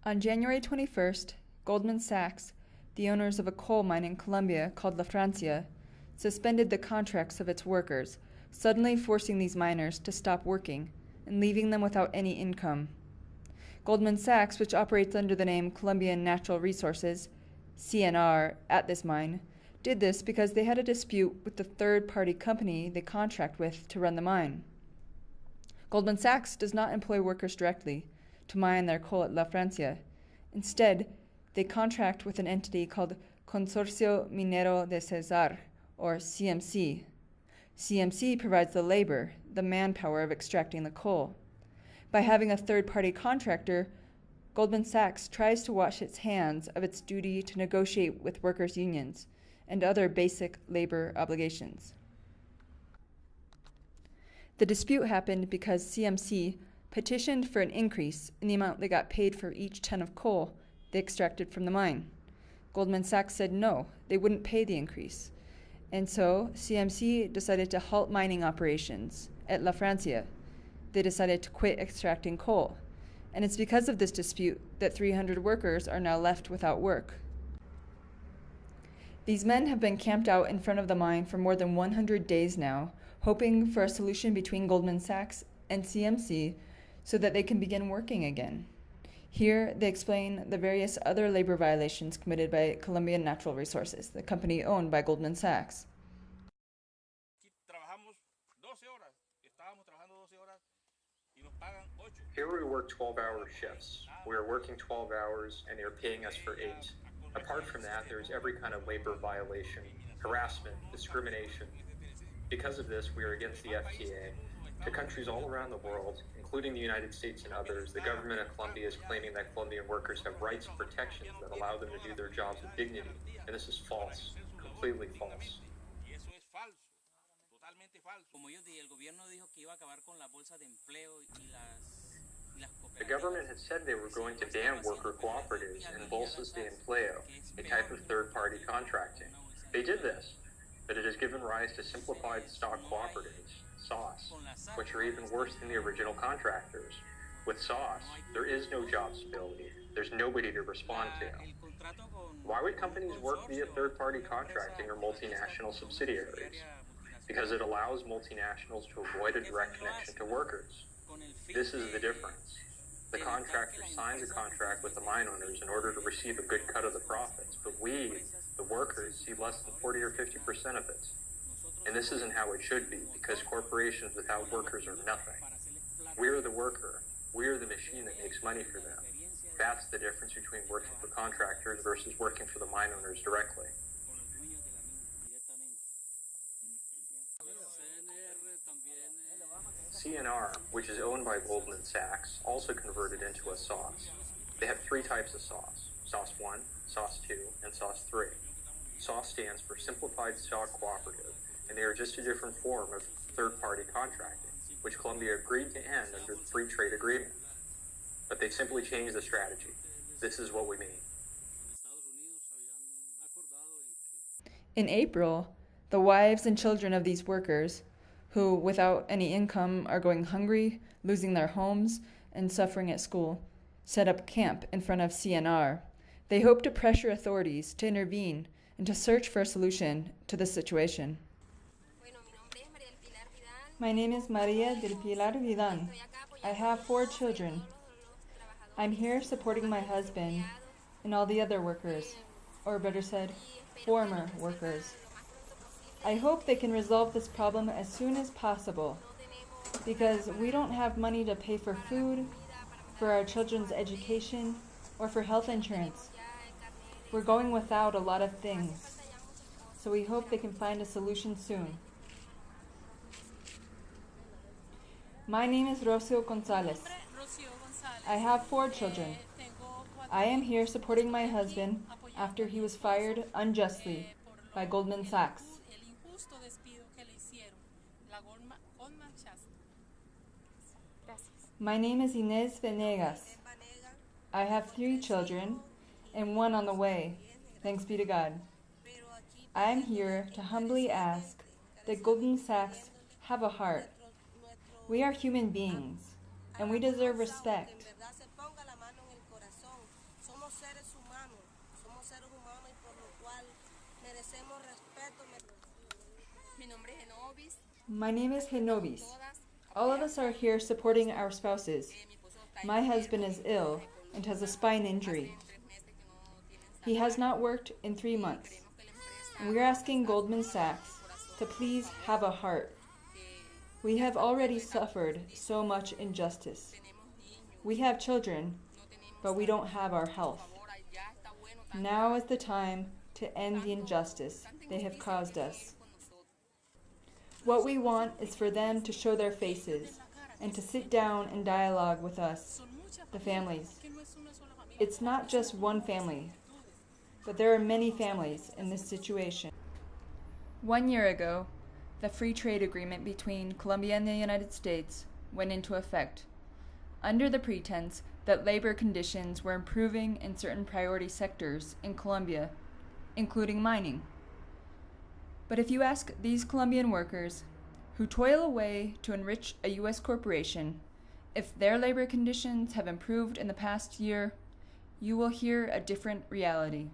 On January 21st, Goldman Sachs, the owners of a coal mine in Colombia called La Francia, suspended the contracts of its workers, suddenly forcing these miners to stop working and leaving them without any income. Goldman Sachs, which operates under the name Colombian Natural Resources, CNR, at this mine, did this because they had a dispute with the third-party company they contract with to run the mine. Goldman Sachs does not employ workers directly to mine their coal at La Francia. Instead, they contract with an entity called Consorcio Minero de Cesar, or CMC. CMC provides the labor, the manpower of extracting the coal. By having a third-party contractor, Goldman Sachs tries to wash its hands of its duty to negotiate with workers' unions and other basic labor obligations. The dispute happened because CMC petitioned for an increase in the amount they got paid for each ton of coal they extracted from the mine. Goldman Sachs said no, they wouldn't pay the increase. And so CMC decided to halt mining operations at La Francia. They decided to quit extracting coal. And it's because of this dispute that 300 workers are now left without work. These men have been camped out in front of the mine for more than 100 days now, hoping for a solution between Goldman Sachs and CMC so that they can begin working again. Here, they explain the various other labor violations committed by Colombian Natural Resources, the company owned by Goldman Sachs. Here we work 12-hour shifts. We are working 12 hours and they are paying us for 8. Apart from that, there's every kind of labor violation, harassment, discrimination. Because of this, we are against the FTA. To countries all around the world, including the United States and others, the government of Colombia is claiming that Colombian workers have rights and protections that allow them to do their jobs with dignity. And this is false, completely false. The government had said they were going to ban worker cooperatives and bolsas de empleo, a type of third-party contracting. They did this, but it has given rise to simplified stock cooperatives, SOS, which are even worse than the original contractors. With SOS, there is no job stability. There's nobody to respond to. Why would companies work via third-party contracting or multinational subsidiaries? Because it allows multinationals to avoid a direct connection to workers. This is the difference. The contractor signs a contract with the mine owners in order to receive a good cut of the profits, but we, the workers, see less than 40 or 50% of it. And this isn't how it should be, because corporations without workers are nothing. We are the worker. We are the machine that makes money for them. That's the difference between working for contractors versus working for the mine owners directly. CNR, which is owned by Goldman Sachs, also converted into a SOS. They have 3 types of SOS: SOS 1, SOS 2, and SOS 3. SOS stands for Simplified Stock Cooperative, and they are just a different form of third-party contracting, which Colombia agreed to end under the Free Trade Agreement. But they simply changed the strategy. This is what we mean. In April, the wives and children of these workers, who, without any income, are going hungry, losing their homes, and suffering at school, set up camp in front of CNR. They hope to pressure authorities to intervene and to search for a solution to this situation. My name is Maria del Pilar Vidan. I have 4 children. I'm here supporting my husband and all the other workers, or better said, former workers. I hope they can resolve this problem as soon as possible, because we don't have money to pay for food, for our children's education, or for health insurance. We're going without a lot of things, so we hope they can find a solution soon. My name is Rocio Gonzalez. I have 4 children. I am here supporting my husband after he was fired unjustly by Goldman Sachs. My name is Inez Venegas. I have 3 children and 1 on the way, thanks be to God. I am here to humbly ask that Goldman Sachs have a heart. We are human beings, and we deserve respect. My name is Genobis. All of us are here supporting our spouses. My husband is ill and has a spine injury. He has not worked in 3 months. And we are asking Goldman Sachs to please have a heart. We have already suffered so much injustice. We have children, but we don't have our health. Now is the time to end the injustice they have caused us. What we want is for them to show their faces and to sit down and dialogue with us, the families. It's not just one family, but there are many families in this situation. 1 year ago, the free trade agreement between Colombia and the United States went into effect, under the pretense that labor conditions were improving in certain priority sectors in Colombia, including mining. But if you ask these Colombian workers, who toil away to enrich a U.S. corporation, if their labor conditions have improved in the past year, you will hear a different reality.